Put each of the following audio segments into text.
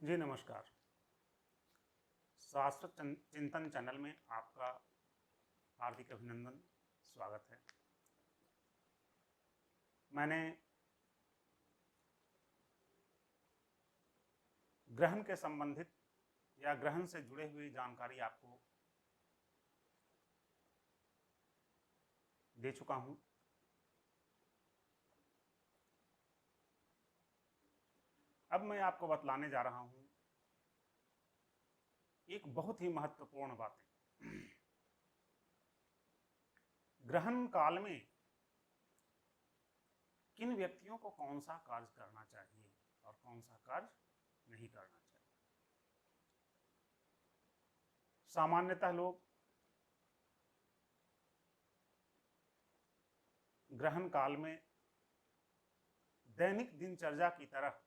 जी नमस्कार। शास्त्र चिंतन चैनल में आपका हार्दिक अभिनंदन, स्वागत है। मैंने ग्रहण के संबंधित या ग्रहण से जुड़े हुए जानकारी आपको दे चुका हूं। अब मैं आपको बतलाने जा रहा हूं एक बहुत ही महत्वपूर्ण बातें। ग्रहण काल में किन व्यक्तियों को कौन सा कार्य करना चाहिए और कौन सा कार्य नहीं करना चाहिए। सामान्यतः लोग ग्रहण काल में दैनिक दिनचर्या की तरह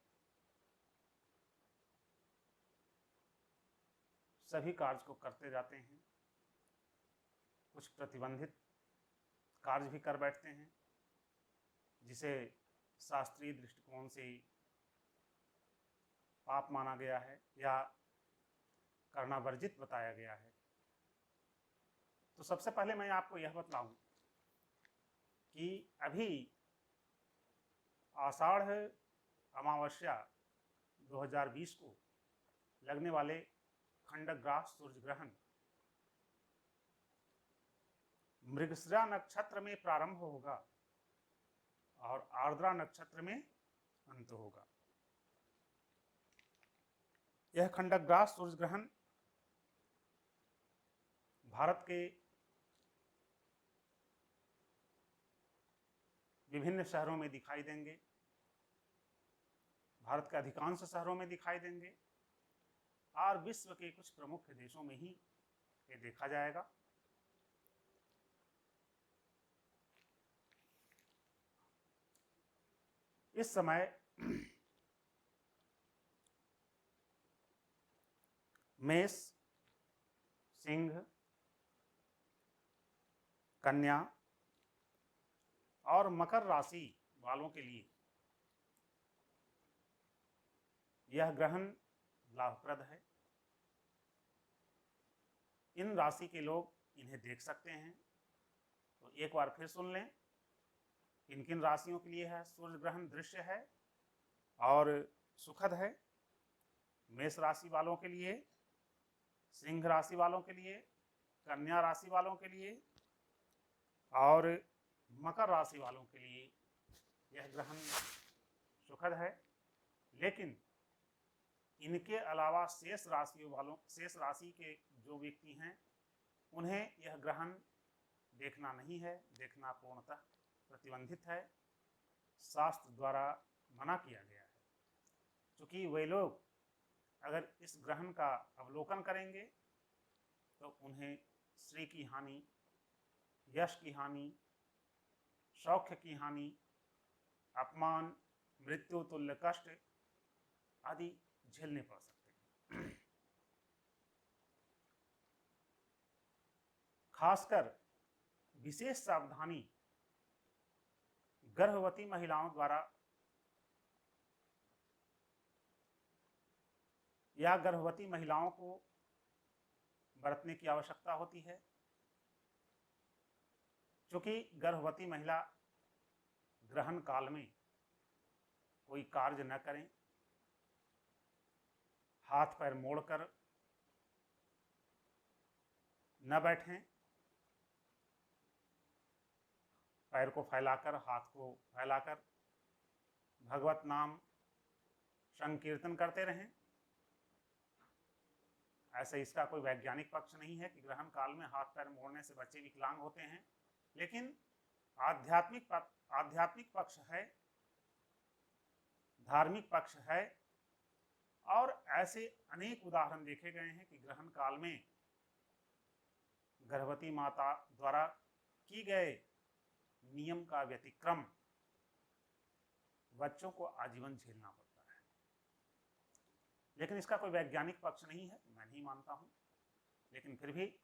सभी कार्य को करते जाते हैं। कुछ प्रतिबंधित कार्य भी कर बैठते हैं, जिसे शास्त्रीय दृष्टिकोण से पाप माना गया है या करना वर्जित बताया गया है। तो सबसे पहले मैं आपको यह बतलाऊं कि अभी आषाढ़ अमावस्या 2020 को लगने वाले खंडग्रास सूर्य ग्रहण मृगशिरा नक्षत्र में प्रारंभ होगा और आर्द्रा नक्षत्र में अंत होगा। यह खंडग्रास सूर्य ग्रहण भारत के विभिन्न शहरों में दिखाई देंगे, भारत के अधिकांश शहरों में दिखाई देंगे और विश्व के कुछ प्रमुख देशों में ही ये देखा जाएगा। इस समय मेष, सिंह, कन्या और मकर राशि वालों के लिए यह ग्रहण लाभप्रद है। इन राशि के लोग इन्हें देख सकते हैं। तो एक बार फिर सुन लें, किन किन राशियों के लिए है सूर्य ग्रहण दृश्य है और सुखद है। मेष राशि वालों के लिए, सिंह राशि वालों के लिए, कन्या राशि वालों के लिए और मकर राशि वालों के लिए यह ग्रहण सुखद है। लेकिन इनके अलावा शेष राशि के जो व्यक्ति हैं उन्हें यह ग्रहण देखना नहीं है, देखना पूर्णतः प्रतिबंधित है, शास्त्र द्वारा मना किया गया है। क्योंकि वे लोग अगर इस ग्रहण का अवलोकन करेंगे तो उन्हें श्री की हानि, यश की हानि, सौख्य की हानि, अपमान, मृत्यु तुल्य कष्ट आदि झेलने पड़ सकते हैं। खासकर विशेष सावधानी गर्भवती महिलाओं द्वारा या गर्भवती महिलाओं को बरतने की आवश्यकता होती है। क्योंकि गर्भवती महिला ग्रहण काल में कोई कार्य न करें, हाथ पैर मोड़कर न बैठें, पैर को फैलाकर, हाथ को फैलाकर भगवत नाम संकीर्तन करते रहें। ऐसे इसका कोई वैज्ञानिक पक्ष नहीं है कि ग्रहण काल में हाथ पैर मोड़ने से बच्चे विकलांग होते हैं, लेकिन आध्यात्मिक पक्ष है, धार्मिक पक्ष है और ऐसे अनेक उदाहरण देखे गए हैं कि ग्रहण काल में गर्भवती माता द्वारा की गए नियम का व्यतिक्रम बच्चों को आजीवन झेलना पड़ता है। लेकिन इसका कोई वैज्ञानिक पक्ष नहीं है, मैं नहीं मानता हूं। लेकिन फिर भी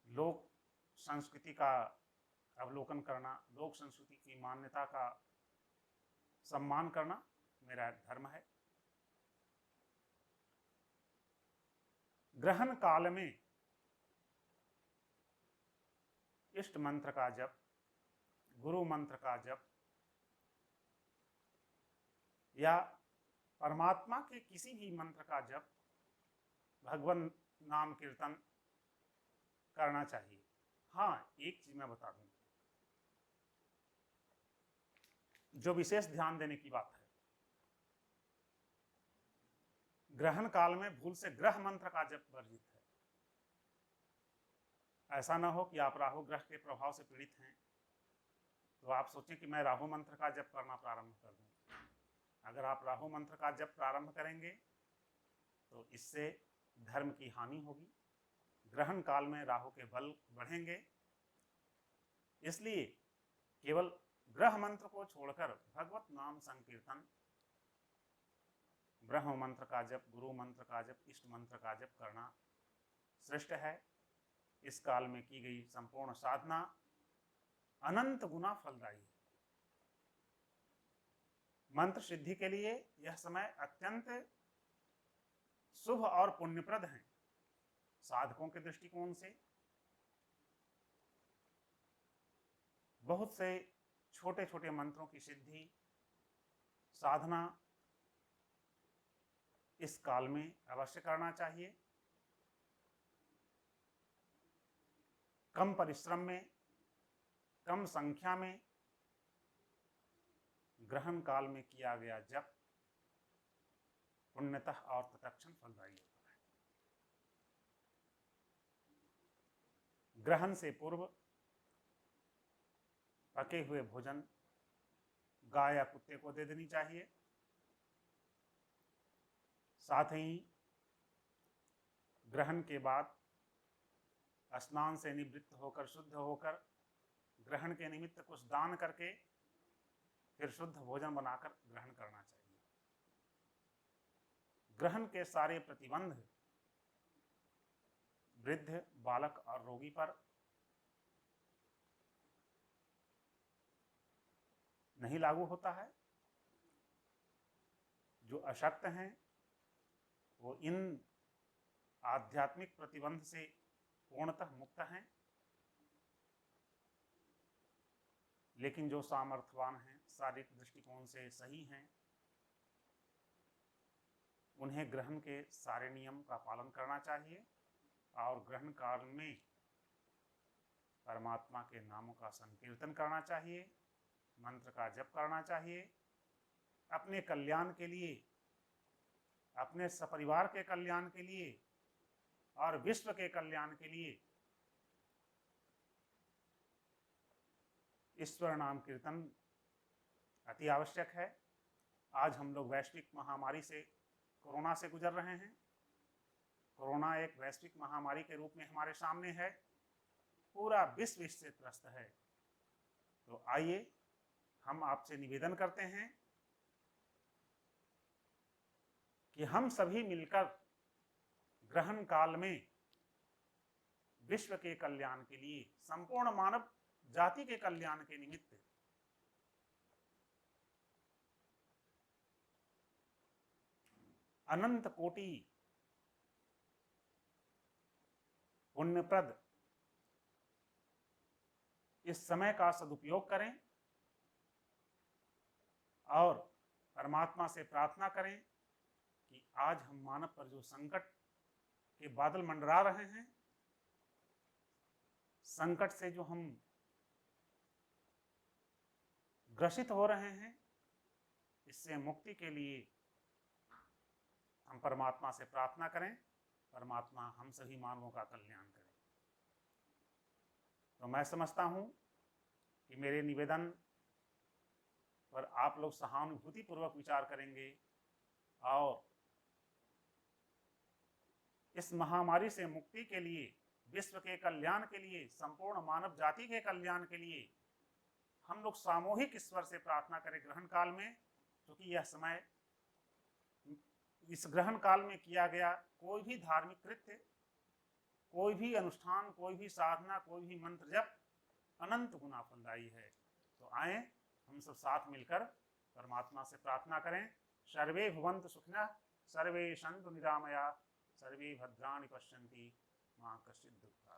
लोक संस्कृति का अवलोकन करना, लोक संस्कृति की मान्यता का सम्मान करना मेरा धर्म है। ग्रहण काल में इष्ट मंत्र का जप, गुरु मंत्र का जप या परमात्मा के किसी भी मंत्र का जप, भगवान नाम कीर्तन करना चाहिए। हाँ, एक चीज मैं बता दूं जो विशेष ध्यान देने की बात है। ग्रहण काल में भूल से ग्रह मंत्र का जप वर्जित है। ऐसा ना हो कि आप राहु ग्रह के प्रभाव से पीड़ित हैं तो आप सोचें कि मैं राहु मंत्र का जप करना प्रारंभ कर दूं। अगर आप राहु मंत्र का जप प्रारंभ करेंगे तो इससे धर्म की हानि होगी। ग्रहण काल में राहु के बल बढ़ेंगे, इसलिए केवल ग्रह मंत्र को छोड़कर भगवत नाम संकीर्तन, ब्रह्म मंत्र का जप, गुरु मंत्र का जप, इष्ट मंत्र का जप करना श्रेष्ठ है। इस काल में की गई संपूर्ण साधना अनंत गुना फलदायी है। मंत्र सिद्धि के लिए यह समय अत्यंत शुभ और पुण्यप्रद है। साधकों के दृष्टिकोण से बहुत से छोटे छोटे मंत्रों की सिद्धि साधना इस काल में अवश्य करना चाहिए। कम परिश्रम में, कम संख्या में ग्रहण काल में किया गया जप पुण्यतः और तत्क्षण फलदायी होता है। ग्रहण से पूर्व पके हुए भोजन गाय या कुत्ते को दे देनी चाहिए। साथ ही ग्रहण के बाद स्नान से निवृत्त होकर, शुद्ध होकर, ग्रहण के निमित्त कुछ दान करके फिर शुद्ध भोजन बनाकर ग्रहण करना चाहिए। ग्रहण के सारे प्रतिबंध वृद्ध, बालक और रोगी पर नहीं लागू होता है। जो अशक्त हैं वो इन आध्यात्मिक प्रतिबंध से पूर्णतः मुक्त हैं, लेकिन जो सामर्थ्यवान हैं, शारीरिक दृष्टिकोण से सही हैं, उन्हें ग्रहण के सारे नियम का पालन करना चाहिए और ग्रहण काल में परमात्मा के नामों का संकीर्तन करना चाहिए, मंत्र का जप करना चाहिए। अपने कल्याण के लिए, अपने सपरिवार के कल्याण के लिए और विश्व के कल्याण के लिए ईश्वर नाम कीर्तन अति आवश्यक है। आज हम लोग वैश्विक महामारी से, कोरोना से गुजर रहे हैं। कोरोना एक वैश्विक महामारी के रूप में हमारे सामने है, पूरा विश्व इससे त्रस्त है। तो आइए हम आपसे निवेदन करते हैं कि हम सभी मिलकर ग्रहण काल में विश्व के कल्याण के लिए, संपूर्ण मानव जाति के कल्याण के निमित्त अनंत कोटि पुण्यप्रद इस समय का सदुपयोग करें और परमात्मा से प्रार्थना करें कि आज हम मानव पर जो संकट के बादल मंडरा रहे हैं, संकट से जो हम ग्रसित हो रहे हैं, इससे मुक्ति के लिए हम परमात्मा से प्रार्थना करें, परमात्मा हम सभी मानवों का कल्याण करें। तो मैं समझता हूं कि मेरे निवेदन पर आप लोग सहानुभूति पूर्वक विचार करेंगे और इस महामारी से मुक्ति के लिए, विश्व के कल्याण के लिए, संपूर्ण मानव जाति के कल्याण के लिए हम लोग सामूहिक ईश्वर से प्रार्थना करें ग्रहण काल में। क्योंकि यह समय, इस ग्रहण काल में किया गया कोई भी धार्मिक कृत्य, कोई भी अनुष्ठान, कोई भी साधना, कोई भी मंत्र जप अनंत गुना फलदायी है। तो आए हम सब साथ मिलकर परमात्मा से प्रार्थना करें। सर्वे भवन्तु सुखिनः, सर्वे सन्तु निरामया, सर्वे भद्राणि पश्यन्ति मां कश्चित् दुःख